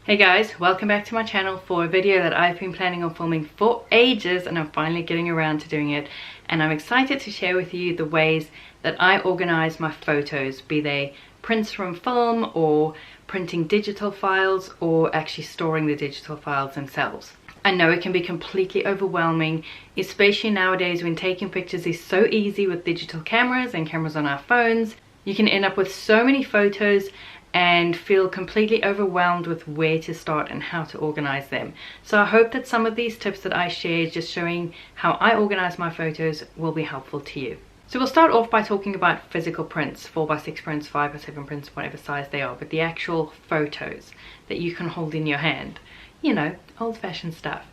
Hey guys, welcome back to my channel for a video that I've been planning on filming for ages, and I'm finally getting around to doing it. And I'm excited to share with you the ways that I organize my photos, be they prints from film or printing digital files or actually storing the digital files themselves. I know it can be completely overwhelming, especially nowadays when taking pictures is so easy with digital cameras and cameras on our phones. You can end up with so many photos and feel completely overwhelmed with where to start and how to organize them. So I hope that some of these tips that I share, just showing how I organize my photos, will be helpful to you. So we'll start off by talking about physical prints, 4x6 prints, 5x7 prints, whatever size they are, but the actual photos that you can hold in your hand. You know, old-fashioned stuff.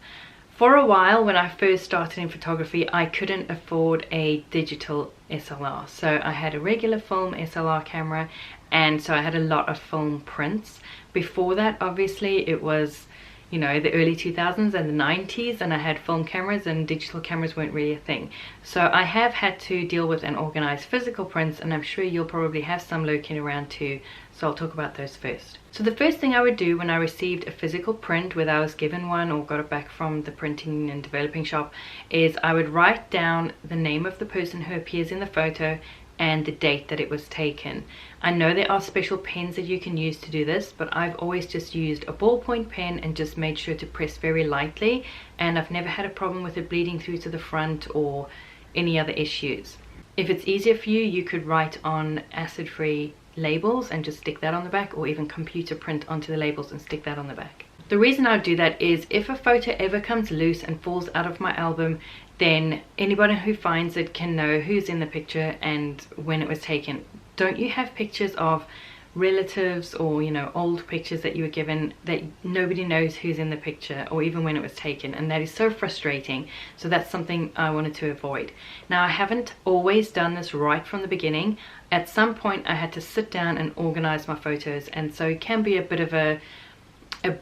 For a while, when I first started in photography, I couldn't afford a digital SLR. So I had a regular film SLR camera, and so I had a lot of film prints. Before that, obviously, it was, you know, the early 2000s and the 90s, and I had film cameras and digital cameras weren't really a thing. So I have had to deal with and organize physical prints, and I'm sure you'll probably have some lurking around too. So I'll talk about those first. So the first thing I would do when I received a physical print, whether I was given one or got it back from the printing and developing shop, is I would write down the name of the person who appears in the photo and the date that it was taken. I know there are special pens that you can use to do this, but I've always just used a ballpoint pen and just made sure to press very lightly, and I've never had a problem with it bleeding through to the front or any other issues. If it's easier for you, you could write on acid-free labels and just stick that on the back, or even computer print onto the labels and stick that on the back. The reason I would do that is if a photo ever comes loose and falls out of my album, then anybody who finds it can know who's in the picture and when it was taken. Don't you have pictures of relatives or, you know, old pictures that you were given that nobody knows who's in the picture or even when it was taken? And that is so frustrating. So that's something I wanted to avoid. Now, I haven't always done this right from the beginning. At some point I had to sit down and organize my photos, and so it can be a bit of a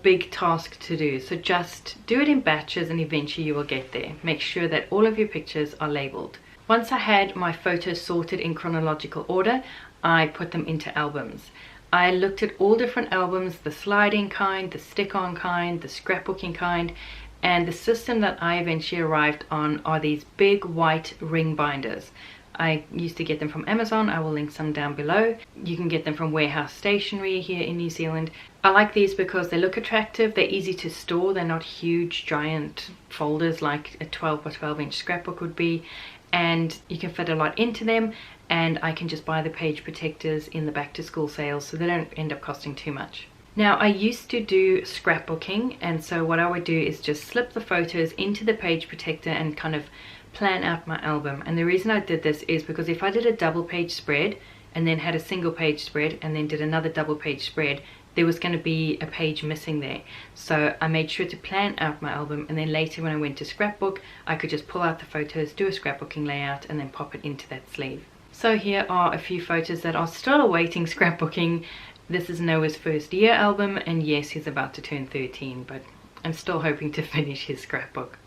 big task to do. So just do it in batches and eventually you will get there. Make sure that all of your pictures are labeled. Once I had my photos sorted in chronological order, I put them into albums. I looked at all different albums, the sliding kind, the stick-on kind, the scrapbooking kind, and the system that I eventually arrived on are these big white ring binders. I used to get them from Amazon. I will link some down below. You can get them from Warehouse Stationery here in New Zealand. I like these because they look attractive, they're easy to store, they're not huge giant folders like a 12 by 12 inch scrapbook would be, and you can fit a lot into them, and I can just buy the page protectors in the back to school sales so they don't end up costing too much. Now, I used to do scrapbooking, and so what I would do is just slip the photos into the page protector and kind of plan out my album. And the reason I did this is because if I did a double page spread and then had a single page spread and then did another double page spread, there was going to be a page missing there. So I made sure to plan out my album, and then later when I went to scrapbook, I could just pull out the photos, do a scrapbooking layout, and then pop it into that sleeve. So here are a few photos that are still awaiting scrapbooking. This is Noah's first year album, and yes, he's about to turn 13, but I'm still hoping to finish his scrapbook.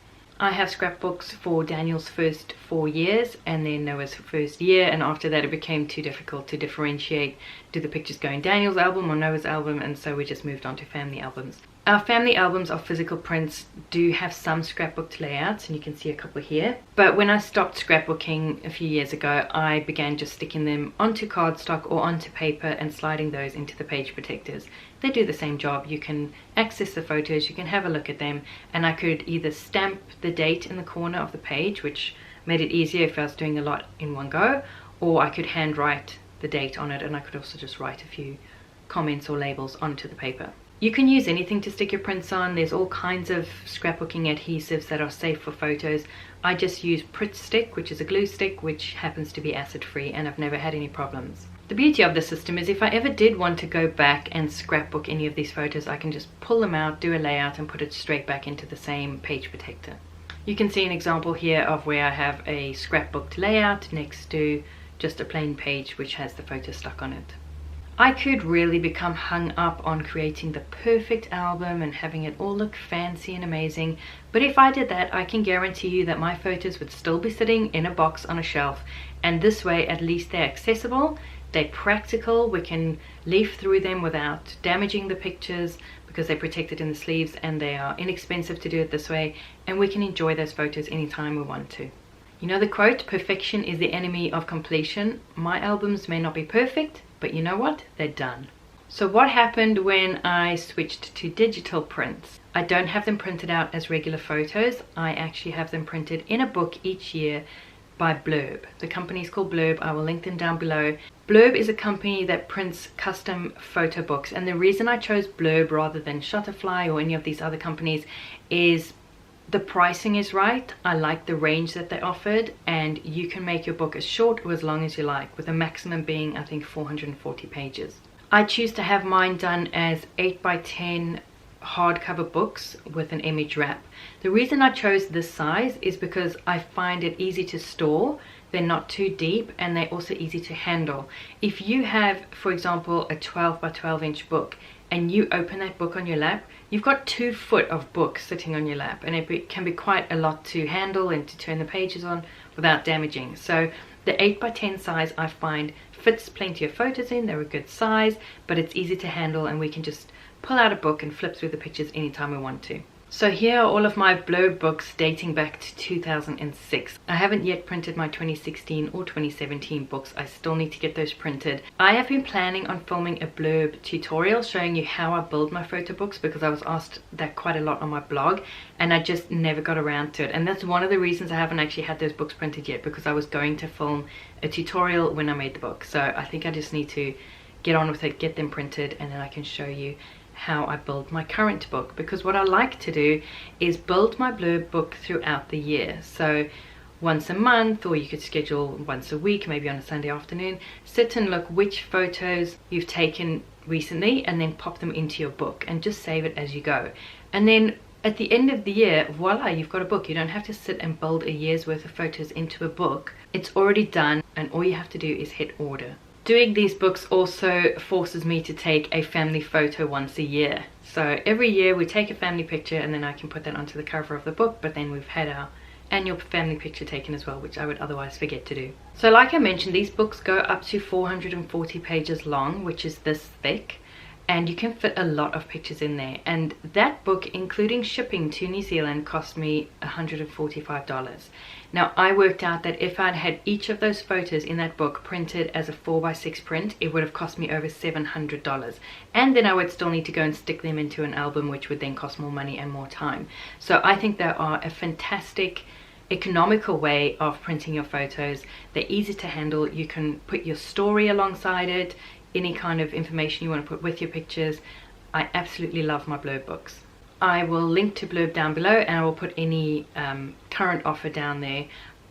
I have scrapbooks for Daniel's first 4 years and then Noah's first year, and after that it became too difficult to differentiate, do the pictures go in Daniel's album or Noah's album, and so we just moved on to family albums. Our family albums of physical prints do have some scrapbooked layouts, and you can see a couple here. But when I stopped scrapbooking a few years ago, I began just sticking them onto cardstock or onto paper and sliding those into the page protectors. They do the same job. You can access the photos, you can have a look at them, and I could either stamp the date in the corner of the page, which made it easier if I was doing a lot in one go, or I could handwrite the date on it, and I could also just write a few comments or labels onto the paper. You can use anything to stick your prints on. There's all kinds of scrapbooking adhesives that are safe for photos. I just use Pritt Stick, which is a glue stick, which happens to be acid free, and I've never had any problems. The beauty of the system is if I ever did want to go back and scrapbook any of these photos, I can just pull them out, do a layout, and put it straight back into the same page protector. You can see an example here of where I have a scrapbooked layout next to just a plain page which has the photo stuck on it. I could really become hung up on creating the perfect album and having it all look fancy and amazing, but if I did that, I can guarantee you that my photos would still be sitting in a box on a shelf, and this way at least they're accessible, they're practical, we can leaf through them without damaging the pictures, because they're protected in the sleeves and they are inexpensive to do it this way, and we can enjoy those photos anytime we want to. You know the quote, perfection is the enemy of completion. My albums may not be perfect, but you know what? They're done. So what happened when I switched to digital prints? I don't have them printed out as regular photos. I actually have them printed in a book each year by Blurb. The company is called Blurb. I will link them down below. Blurb is a company that prints custom photo books, and the reason I chose Blurb rather than Shutterfly or any of these other companies is the pricing is right. I like the range that they offered, and you can make your book as short or as long as you like, with a maximum being I think 440 pages. I choose to have mine done as 8x10 hardcover books with an image wrap. The reason I chose this size is because I find it easy to store. They're not too deep, and they're also easy to handle. If you have, for example, a 12x12 inch book and you open that book on your lap, you've got 2 foot of book sitting on your lap, and it can be quite a lot to handle and to turn the pages on without damaging. So the 8x10 size I find fits plenty of photos in. They're a good size, but it's easy to handle, and we can just pull out a book and flip through the pictures anytime we want to. So here are all of my Blurb books dating back to 2006. I haven't yet printed my 2016 or 2017 books. I still need to get those printed. I have been planning on filming a Blurb tutorial showing you how I build my photo books, because I was asked that quite a lot on my blog and I just never got around to it. And that's one of the reasons I haven't actually had those books printed yet, because I was going to film a tutorial when I made the book. So I think I just need to get on with it, get them printed, and then I can show you how I build my current book. Because what I like to do is build my Blurb book throughout the year. So once a month, or you could schedule once a week, maybe on a Sunday afternoon, sit and look which photos you've taken recently and then pop them into your book and just save it as you go. And then at the end of the year, voila, you've got a book. You don't have to sit and build a year's worth of photos into a book. It's already done, and all you have to do is hit order. Doing these books also forces me to take a family photo once a year. So every year we take a family picture, and then I can put that onto the cover of the book, but then we've had our annual family picture taken as well, which I would otherwise forget to do. So like I mentioned, these books go up to 440 pages long, which is this thick, and you can fit a lot of pictures in there. And that book, including shipping to New Zealand, cost me $145. Now I worked out that if I'd had each of those photos in that book printed as a 4x6 print, it would have cost me over $700, and then I would still need to go and stick them into an album, which would then cost more money and more time. So I think they are a fantastic economical way of printing your photos. They're easy to handle. You can put your story alongside it, any kind of information you want to put with your pictures. I absolutely love my Blurb books. I will link to Blurb down below, and I will put any current offer down there.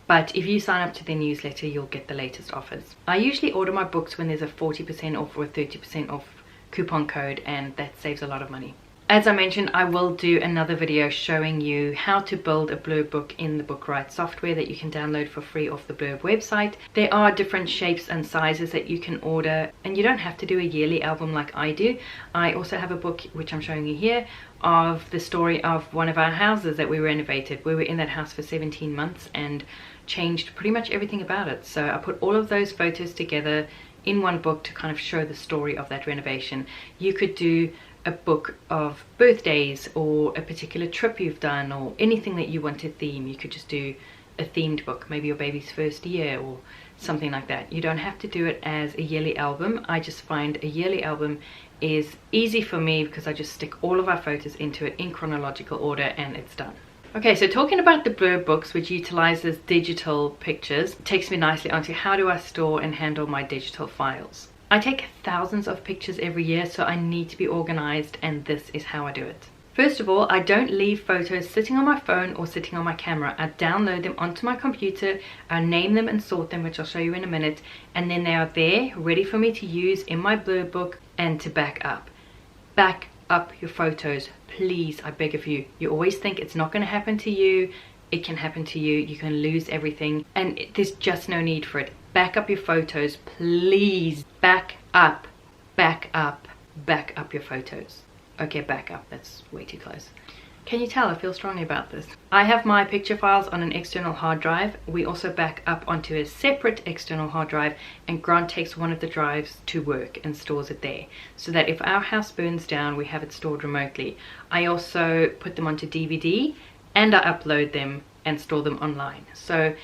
But if you sign up to their newsletter, you'll get the latest offers. I usually order my books when there's a 40% off or a 30% off coupon code, and that saves a lot of money. As I mentioned, I will do another video showing you how to build a Blurb book in the Bookwrite software that you can download for free off the Blurb website. There are different shapes and sizes that you can order, and you don't have to do a yearly album like I do. I also have a book, which I'm showing you here, of the story of one of our houses that we renovated. We were in that house for 17 months and changed pretty much everything about it. So I put all of those photos together in one book to kind of show the story of that renovation. You could do a book of birthdays or a particular trip you've done, or anything that you want to theme. You could just do a themed book, maybe your baby's first year or something like that. You don't have to do it as a yearly album. I just find a yearly album is easy for me because I just stick all of our photos into it in chronological order and it's done. Okay, so talking about the Blurb books, which utilizes digital pictures, takes me nicely onto how do I store and handle my digital files. I take thousands of pictures every year, so I need to be organized, and this is how I do it. First of all, I don't leave photos sitting on my phone or sitting on my camera. I download them onto my computer, I name them and sort them, which I'll show you in a minute, and then they are there ready for me to use in my Blurb book and to back up. Back up your photos, please, I beg of you. You always think it's not going to happen to you. It can happen to you. You can lose everything, and there's just no need for it. Back up your photos, please. Back up, back up, back up your photos. Okay, back up, that's way too close. Can you tell I feel strongly about this? I have my picture files on an external hard drive. We also back up onto a separate external hard drive, and Grant takes one of the drives to work and stores it there, so that if our house burns down, we have it stored remotely. I also put them onto DVD and I upload them and store them online. So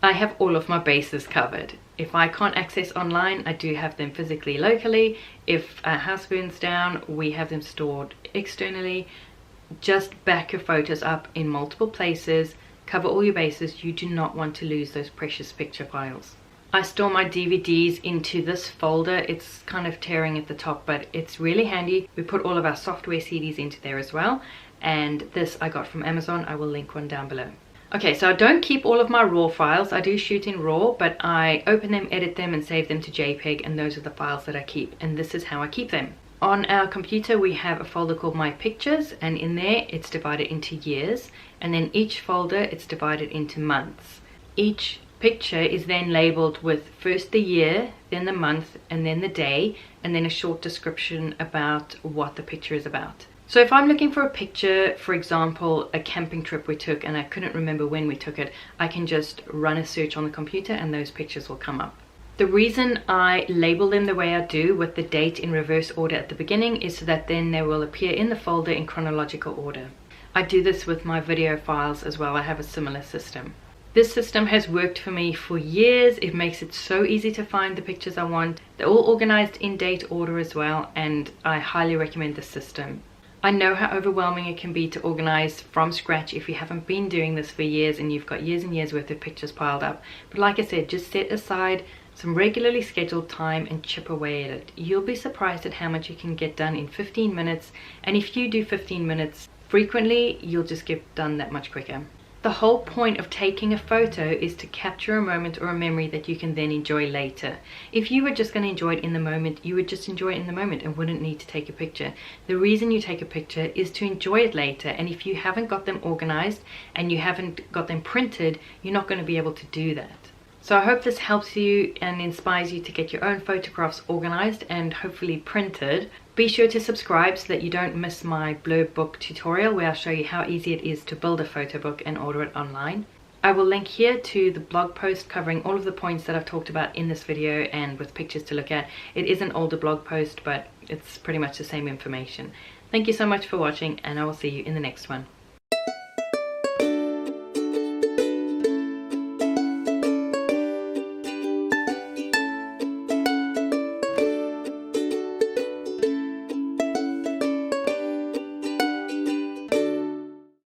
I have all of my bases covered. If I can't access online, I do have them physically locally. If our house burns down, we have them stored externally. Just back your photos up in multiple places, cover all your bases. You do not want to lose those precious picture files. I store my DVDs into this folder. It's kind of tearing at the top, but it's really handy. We put all of our software CDs into there as well, and this I got from Amazon. I will link one down below. Okay, so I don't keep all of my RAW files. I do shoot in RAW, but I open them, edit them, and save them to JPEG, and those are the files that I keep, and this is how I keep them. On our computer we have a folder called My Pictures, and in there it's divided into years, and then each folder it's divided into months. Each picture is then labeled with first the year, then the month, and then the day, and then a short description about what the picture is about. So if I'm looking for a picture, for example a camping trip we took and I couldn't remember when we took it, I can just run a search on the computer and those pictures will come up. The reason I label them the way I do, with the date in reverse order at the beginning, is so that then they will appear in the folder in chronological order. I do this with my video files as well. I have a similar system. This system has worked for me for years. It makes it so easy to find the pictures I want. They're all organized in date order as well, and I highly recommend this system. I know how overwhelming it can be to organize from scratch if you haven't been doing this for years and you've got years and years worth of pictures piled up. But like I said, just set aside some regularly scheduled time and chip away at it. You'll be surprised at how much you can get done in 15 minutes, and if you do 15 minutes frequently, you'll just get done that much quicker. The whole point of taking a photo is to capture a moment or a memory that you can then enjoy later. If you were just going to enjoy it in the moment, you would just enjoy it in the moment and wouldn't need to take a picture. The reason you take a picture is to enjoy it later, and if you haven't got them organized and you haven't got them printed, you're not going to be able to do that. So I hope this helps you and inspires you to get your own photographs organized and hopefully printed. Be sure to subscribe so that you don't miss my Blurb book tutorial, where I'll show you how easy it is to build a photo book and order it online. I will link here to the blog post covering all of the points that I've talked about in this video and with pictures to look at. It is an older blog post, but it's pretty much the same information. Thank you so much for watching, and I will see you in the next one.